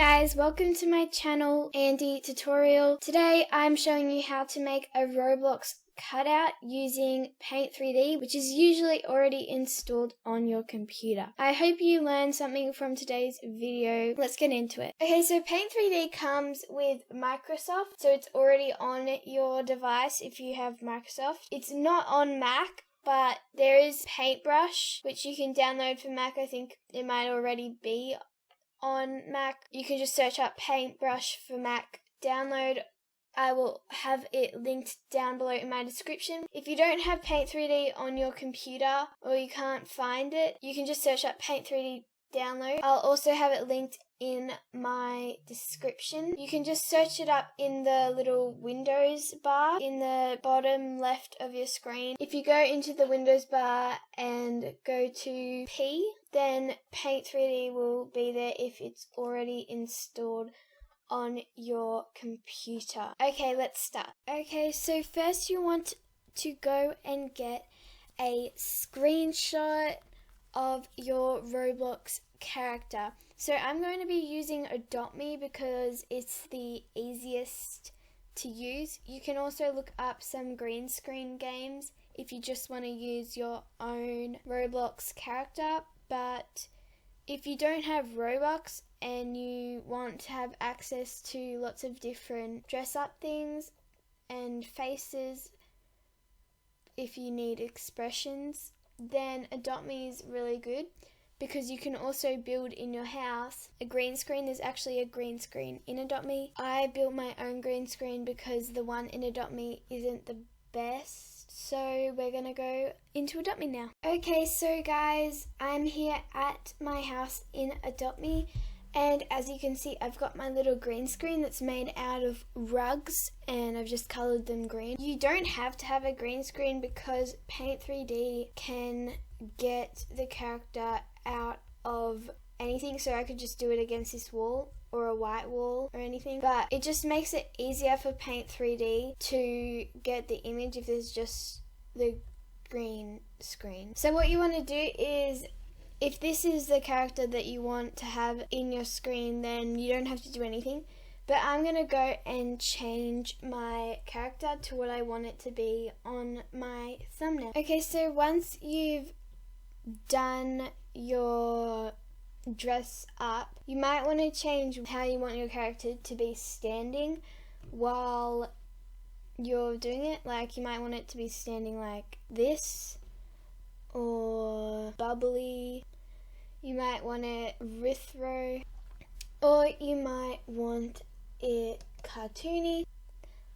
guys, welcome to my channel, Andy Tutorial. Today I'm showing you how to make a Roblox cutout using Paint 3D, which is usually already installed on your computer. I hope you learned something from today's video. Let's get into it. Okay, so Paint 3D comes with Microsoft, so it's already on your device if you have Microsoft. It's not on Mac, but there is Paintbrush, which you can download for Mac. I think it might already be on Mac. You can just search up Paintbrush for Mac, download. I will have it linked down below in my description. If you don't have Paint 3D on your computer or you can't find it, you can just search up Paint 3D download. I'll also have it linked in my description. You can just search it up in the little Windows bar in the bottom left of your screen. If you go into the Windows bar and go to P, then Paint 3D will be there if it's already installed on your computer. Okay, let's start. Okay, so first you want to go and get a screenshot of your Roblox character. So I'm going to be using Adopt Me because it's the easiest to use. You can also look up some green screen games if you just want to use your own Roblox character, but if you don't have Robux and you want to have access to lots of different dress up things and faces, if you need expressions, then Adopt Me is really good because you can also build in your house a green screen. There's actually a green screen in Adopt Me. I built my own green screen because the one in Adopt Me isn't the best. So we're gonna go into Adopt Me now. Okay, so guys, I'm here at my house in Adopt Me, and as you can see, I've got my little green screen that's made out of rugs, and I've just colored them green. You don't have to have a green screen because Paint 3D can get the character out of anything, so I could just do it against this wall or a white wall or anything, but it just makes it easier for Paint 3D to get the image if there's just the green screen. So what you want to do is, if this is the character that you want to have in your screen, then you don't have to do anything, but I'm going to go and change my character to what I want it to be on my thumbnail. Okay, so once you've done your dress up, you might want to change how you want your character to be standing while you're doing it. Like, you might want it to be standing like this or bubbly. You might want it retro, or you might want it cartoony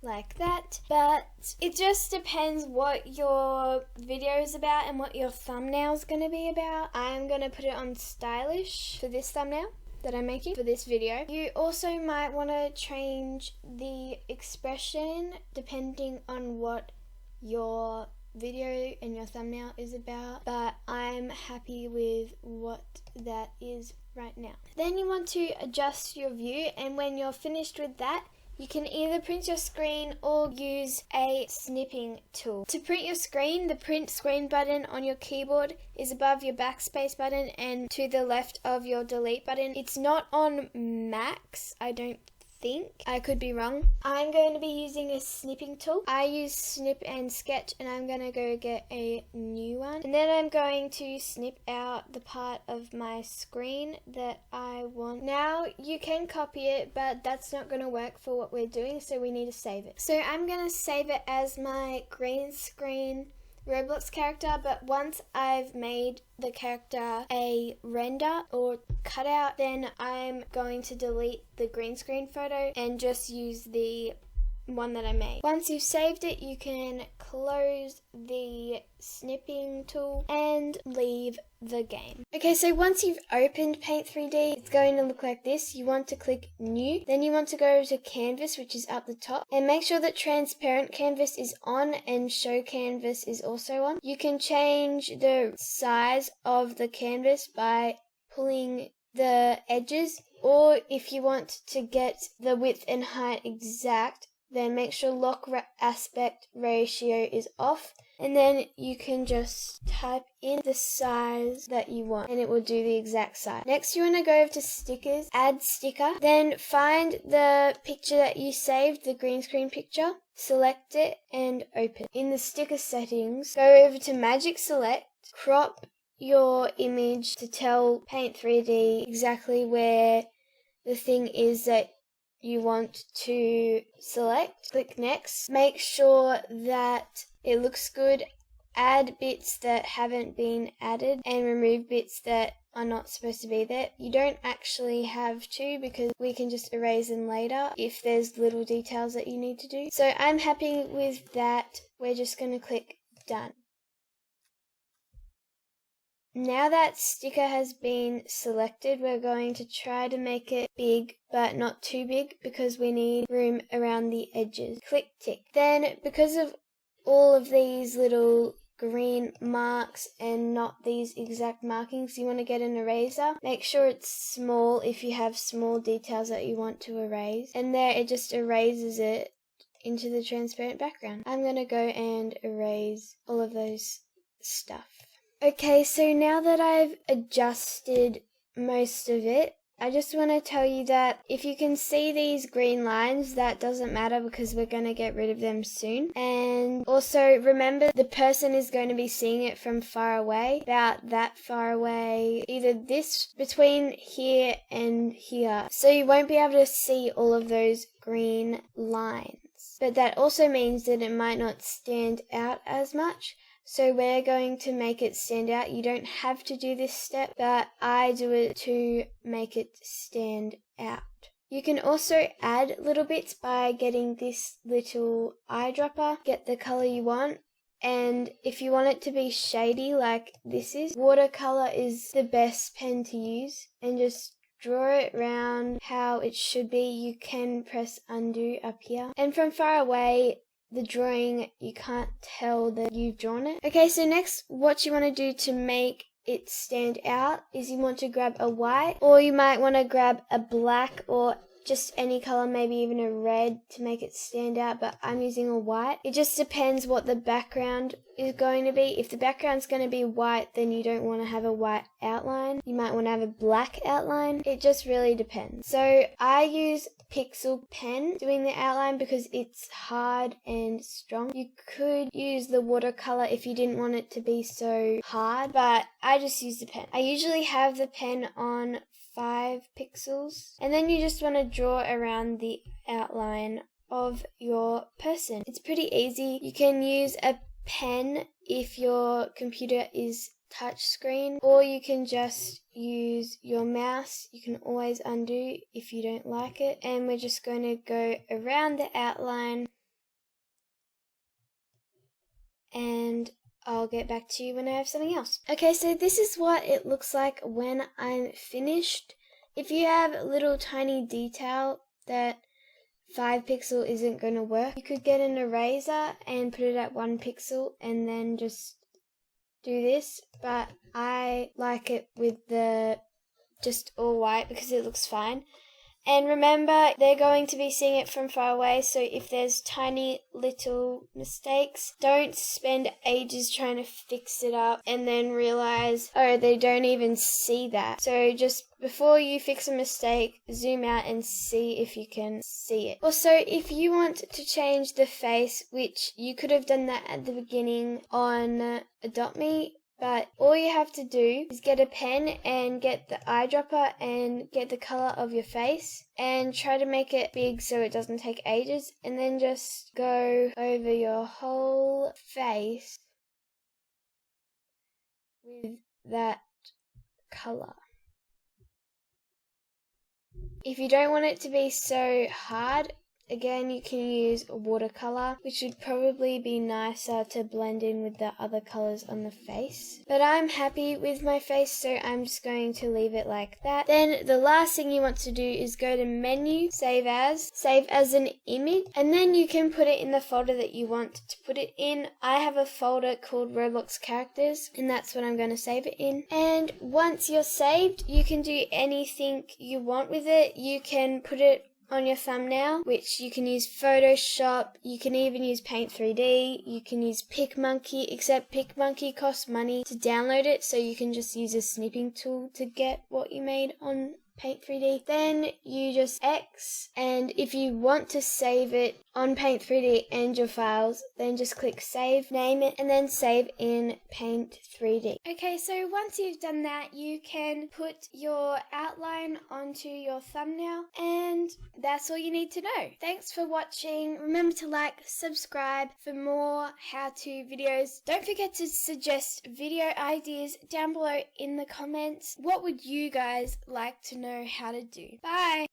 like that, but it just depends what your video is about and what your thumbnail is going to be about. I'm going to put it on stylish for this thumbnail that I'm making for this video. You also might want to change the expression depending on what your video and your thumbnail is about, but I'm happy with what that is right now. Then you want to adjust your view, and when you're finished with that, you can either print your screen or use a snipping tool. To print your screen, the print screen button on your keyboard is above your backspace button and to the left of your delete button. It's not on Macs, I don't think. I could be wrong. I'm going to be using a snipping tool. I use Snip and Sketch, and I'm going to go get a new one. And then I'm going to snip out the part of my screen that I want. Now you can copy it, but that's not going to work for what we're doing, so we need to save it. So I'm going to save it as my green screen Roblox character, but once I've made the character a render or cutout, then I'm going to delete the green screen photo and just use the one that I made. Once you've saved it, you can close the snipping tool and leave the game. Okay, so once you've opened Paint 3D, it's going to look like this. You want to click New, then you want to go to Canvas, which is up the top, and make sure that Transparent Canvas is on and Show Canvas is also on. You can change the size of the canvas by pulling the edges, or if you want to get the width and height exact, then make sure lock aspect ratio is off, and then you can just type in the size that you want and it will do the exact size. Next you want to go over to stickers, add sticker, then find the picture that you saved, the green screen picture, select it and open. In the sticker settings, go over to Magic Select, crop your image to tell Paint 3D exactly where the thing is that you want to select. Click next. Make sure that it looks good. Add bits that haven't been added and remove bits that are not supposed to be there. You don't actually have to, because we can just erase them later if there's little details that you need to do. So I'm happy with that. We're just going to click done. Now that sticker has been selected, we're going to try to make it big but not too big because we need room around the edges. Click tick. Then because of all of these little green marks and not these exact markings, you want to get an eraser. Make sure it's small if you have small details that you want to erase. And there it just erases it into the transparent background. I'm going to go and erase all of those stuff. Okay, so now that I've adjusted most of it, I just want to tell you that if you can see these green lines, that doesn't matter because we're going to get rid of them soon. And also remember, the person is going to be seeing it from far away, about that far away, either this between here and here. So you won't be able to see all of those green lines. But that also means that it might not stand out as much. So we're going to make it stand out. You don't have to do this step, but I do it to make it stand out. You can also add little bits by getting this little eyedropper, get the color you want. And if you want it to be shady like this is, watercolor is the best pen to use, and just draw it round how it should be. You can press undo up here. And from far away, the drawing, you can't tell that you've drawn it. Okay, so next what you want to do to make it stand out is you want to grab a white, or you might want to grab a black or just any color, maybe even a red to make it stand out, but I'm using a white. It just depends what the background is going to be. If the background's going to be white, then you don't want to have a white outline. You might want to have a black outline. It just really depends. So I use Pixel pen doing the outline because it's hard and strong. You could use the watercolor if you didn't want it to be so hard, but I just use the pen. I usually have the pen on 5 pixels, and then you just want to draw around the outline of your person. It's pretty easy. You can use a pen if your computer is touchscreen, or you can just use your mouse. You can always undo if you don't like it, and we're just going to go around the outline, and I'll get back to you when I have something else. Okay, so this is what it looks like when I'm finished. If you have a little tiny detail that 5 pixel isn't going to work, you could get an eraser and put it at 1 pixel and then just do this, but I like it with the just all white because it looks fine. And remember, they're going to be seeing it from far away, so if there's tiny little mistakes, don't spend ages trying to fix it up and then realize, oh, they don't even see that. So just before you fix a mistake, zoom out and see if you can see it. Also, if you want to change the face, which you could have done that at the beginning on Adopt Me, but all you have to do is get a pen and get the eyedropper and get the color of your face and try to make it big so it doesn't take ages, and then just go over your whole face with that color. If you don't want it to be so hard, again, you can use watercolor, which would probably be nicer to blend in with the other colors on the face. But I'm happy with my face, so I'm just going to leave it like that. Then the last thing you want to do is go to Menu, Save as an image, and then you can put it in the folder that you want to put it in. I have a folder called Roblox Characters, and that's what I'm going to save it in. And once you're saved, you can do anything you want with it. You can put it on your thumbnail, which you can use Photoshop, you can even use Paint 3D, you can use PicMonkey, except PicMonkey costs money to download it, so you can just use a snipping tool to get what you made on Paint 3D. Then you just X, and if you want to save it on Paint 3D and your files, then just click Save, name it, and then save in Paint 3D. Okay, so once you've done that, you can put your outline onto your thumbnail, and that's all you need to know. Thanks for watching. Remember to like, subscribe for more how-to videos. Don't forget to suggest video ideas down below in the comments. What would you guys like to know how to do? Bye!